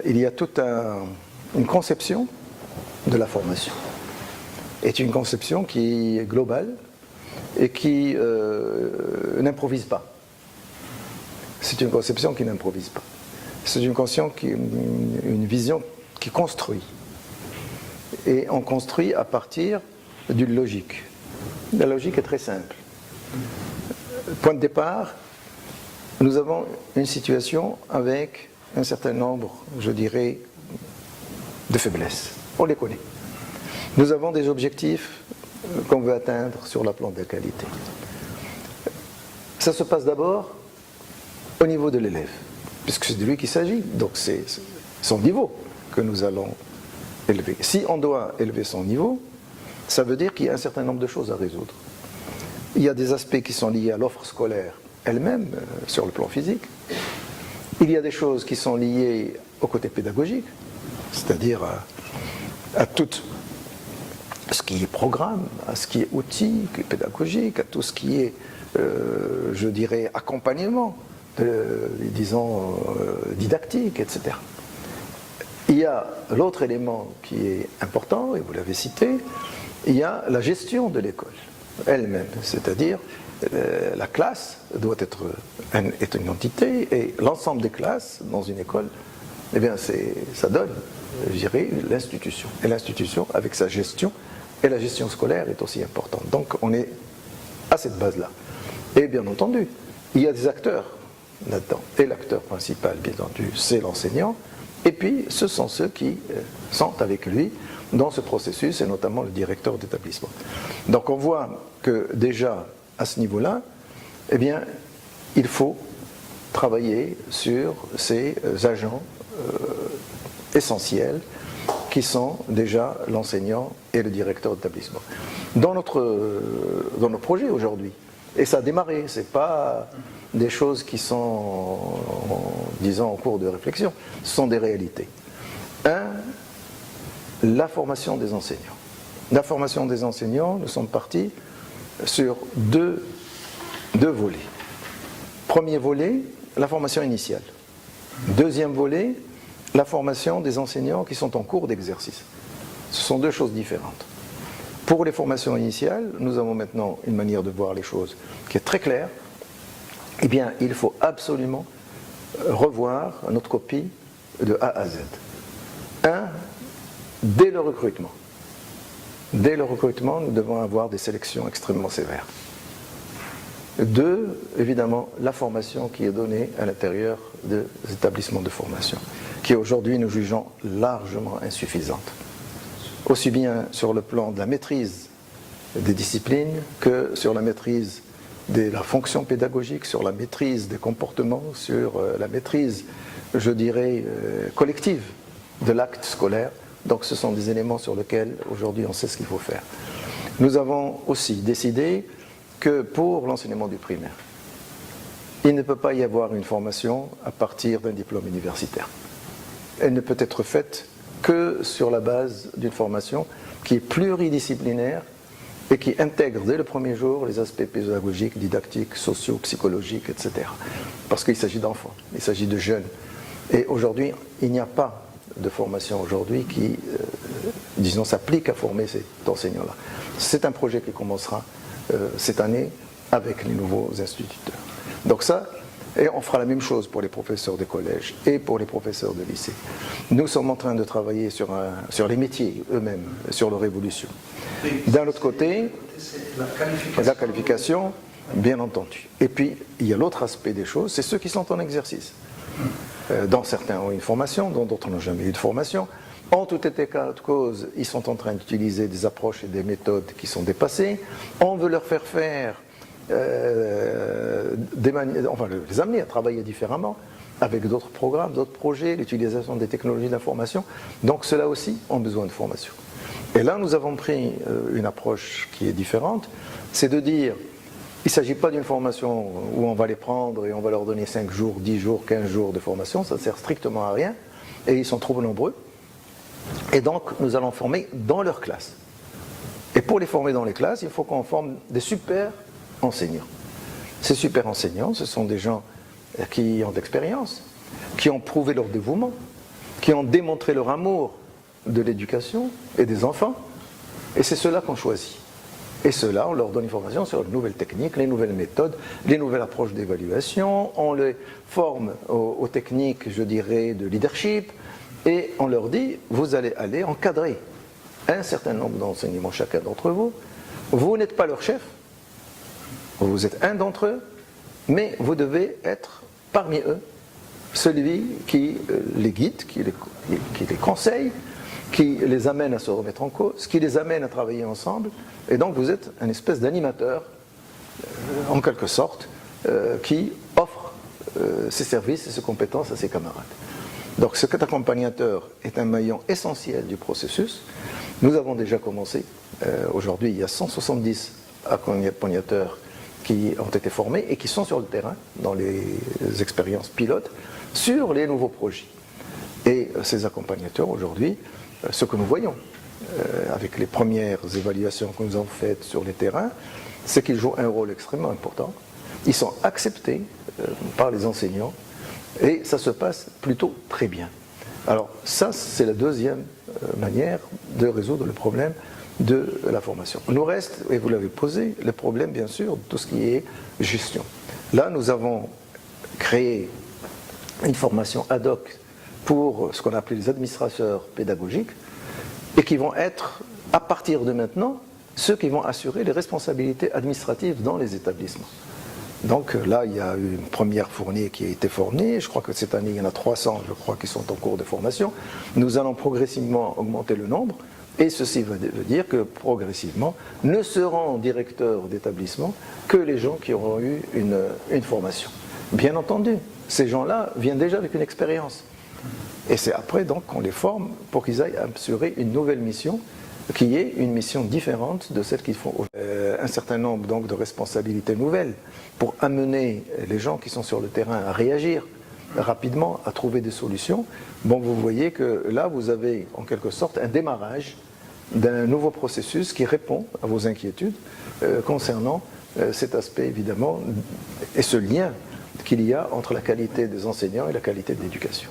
Il y a toute une conception de la formation. C'est une conception qui est globale et qui n'improvise pas. C'est une conception qui n'improvise pas. C'est une vision qui construit. Et on construit à partir d'une logique. La logique est très simple. Point de départ, nous avons une situation avec un certain nombre, je dirais, de faiblesses. On les connaît. Nous avons des objectifs qu'on veut atteindre sur le plan de la qualité. Ça se passe d'abord au niveau de l'élève, puisque c'est de lui qu'il s'agit. Donc c'est son niveau que nous allons élever. Si on doit élever son niveau, ça veut dire qu'il y a un certain nombre de choses à résoudre. Il y a des aspects qui sont liés à l'offre scolaire elle-même, sur le plan physique. Il y a des choses qui sont liées au côté pédagogique, c'est-à-dire à tout ce qui est programme, à ce qui est outil pédagogique, à tout ce qui est, je dirais, accompagnement, disons, didactique, etc. Il y a l'autre élément qui est important, et vous l'avez cité, il y a la gestion de l'école elle-même, c'est-à-dire la classe doit être une entité, et l'ensemble des classes dans une école, eh bien ça donne, je dirais, l'institution. Et l'institution, avec sa gestion, et la gestion scolaire est aussi importante. Donc on est à cette base-là. Et bien entendu, il y a des acteurs là-dedans. Et l'acteur principal, bien entendu, c'est l'enseignant. Et puis, ce sont ceux qui sont avec lui dans ce processus, et notamment le directeur d'établissement. Donc on voit que déjà, à ce niveau-là, eh bien, il faut travailler sur ces agents essentiels qui sont déjà l'enseignant et le directeur d'établissement. Dans nos projets aujourd'hui, et ça a démarré, ce n'est pas des choses qui sont, disons, en cours de réflexion, ce sont des réalités. La formation des enseignants. La formation des enseignants, nous sommes partis sur deux volets. Premier volet, la formation initiale. Deuxième volet, la formation des enseignants qui sont en cours d'exercice. Ce sont deux choses différentes. Pour les formations initiales, nous avons maintenant une manière de voir les choses qui est très claire. Eh bien, il faut absolument revoir notre copie de A à Z. Dès le recrutement. Dès le recrutement, nous devons avoir des sélections extrêmement sévères. 2, évidemment, la formation qui est donnée à l'intérieur des établissements de formation, qui aujourd'hui nous jugeons largement insuffisante. Aussi bien sur le plan de la maîtrise des disciplines que sur la maîtrise de la fonction pédagogique, sur la maîtrise des comportements, sur la maîtrise, je dirais, collective de l'acte scolaire. Donc ce sont des éléments sur lesquels aujourd'hui on sait ce qu'il faut faire. Nous avons aussi décidé que pour l'enseignement du primaire, il ne peut pas y avoir une formation à partir d'un diplôme universitaire. Elle ne peut être faite que sur la base d'une formation qui est pluridisciplinaire et qui intègre dès le premier jour les aspects pédagogiques, didactiques, sociaux, psychologiques, etc. Parce qu'il s'agit d'enfants, il s'agit de jeunes. Et aujourd'hui, il n'y a pas de formation aujourd'hui qui, disons, s'applique à former cet enseignant-là. C'est un projet qui commencera cette année avec les nouveaux instituteurs. Donc ça, et on fera la même chose pour les professeurs de collège et pour les professeurs de lycée. Nous sommes en train de travailler sur les métiers eux-mêmes, sur leur évolution. D'un autre côté, la qualification, bien entendu. Et puis, il y a l'autre aspect des choses, c'est ceux qui sont en exercice. Dans certains ont une formation, dans d'autres n'ont jamais eu de formation. En tout état de cause, ils sont en train d'utiliser des approches et des méthodes qui sont dépassées. On veut leur faire faire, les amener à travailler différemment, avec d'autres programmes, d'autres projets, l'utilisation des technologies d'information. Donc ceux-là aussi ont besoin de formation. Et là, nous avons pris une approche qui est différente, c'est de dire, il ne s'agit pas d'une formation où on va les prendre et on va leur donner 5 jours, 10 jours, 15 jours de formation, ça ne sert strictement à rien, et ils sont trop nombreux. Et donc, nous allons former dans leur classe. Et pour les former dans les classes, il faut qu'on forme des super enseignants. Ces super enseignants, ce sont des gens qui ont de l'expérience, qui ont prouvé leur dévouement, qui ont démontré leur amour de l'éducation et des enfants, et c'est ceux-là qu'on choisit. Et ceux-là, on leur donne une formation sur les nouvelles techniques, les nouvelles méthodes, les nouvelles approches d'évaluation, on les forme aux techniques, je dirais, de leadership, et on leur dit, vous allez aller encadrer un certain nombre d'enseignements, chacun d'entre vous. Vous n'êtes pas leur chef, vous êtes un d'entre eux, mais vous devez être parmi eux celui qui les guide, qui les conseille, qui les amène à se remettre en cause, qui les amène à travailler ensemble. Et donc vous êtes un espèce d'animateur, en quelque sorte, qui offre ses services et ses compétences à ses camarades. Donc cet accompagnateur est un maillon essentiel du processus. Nous avons déjà commencé. Aujourd'hui, il y a 170 accompagnateurs qui ont été formés et qui sont sur le terrain, dans les expériences pilotes, sur les nouveaux projets. Et ces accompagnateurs, aujourd'hui, ce que nous voyons, avec les premières évaluations que nous avons faites sur les terrains, c'est qu'ils jouent un rôle extrêmement important. Ils sont acceptés par les enseignants et ça se passe plutôt très bien. Alors ça, c'est la deuxième manière de résoudre le problème de la formation. Il nous reste, et vous l'avez posé, le problème bien sûr de tout ce qui est gestion. Là, nous avons créé une formation ad hoc pour ce qu'on appelle les administrateurs pédagogiques et qui vont être, à partir de maintenant, ceux qui vont assurer les responsabilités administratives dans les établissements. Donc là, il y a eu une première fournée qui a été fournie. Je crois que cette année, il y en a 300, je crois, qui sont en cours de formation. Nous allons progressivement augmenter le nombre. Et ceci veut dire que progressivement, ne seront directeurs d'établissement que les gens qui auront eu une formation. Bien entendu, ces gens-là viennent déjà avec une expérience. Et c'est après donc qu'on les forme pour qu'ils aillent assurer une nouvelle mission qui est une mission différente de celle qu'ils font aujourd'hui. Un certain nombre donc de responsabilités nouvelles pour amener les gens qui sont sur le terrain à réagir rapidement, à trouver des solutions. Bon, vous voyez que là, vous avez en quelque sorte un démarrage d'un nouveau processus qui répond à vos inquiétudes concernant cet aspect évidemment et ce lien qu'il y a entre la qualité des enseignants et la qualité de l'éducation.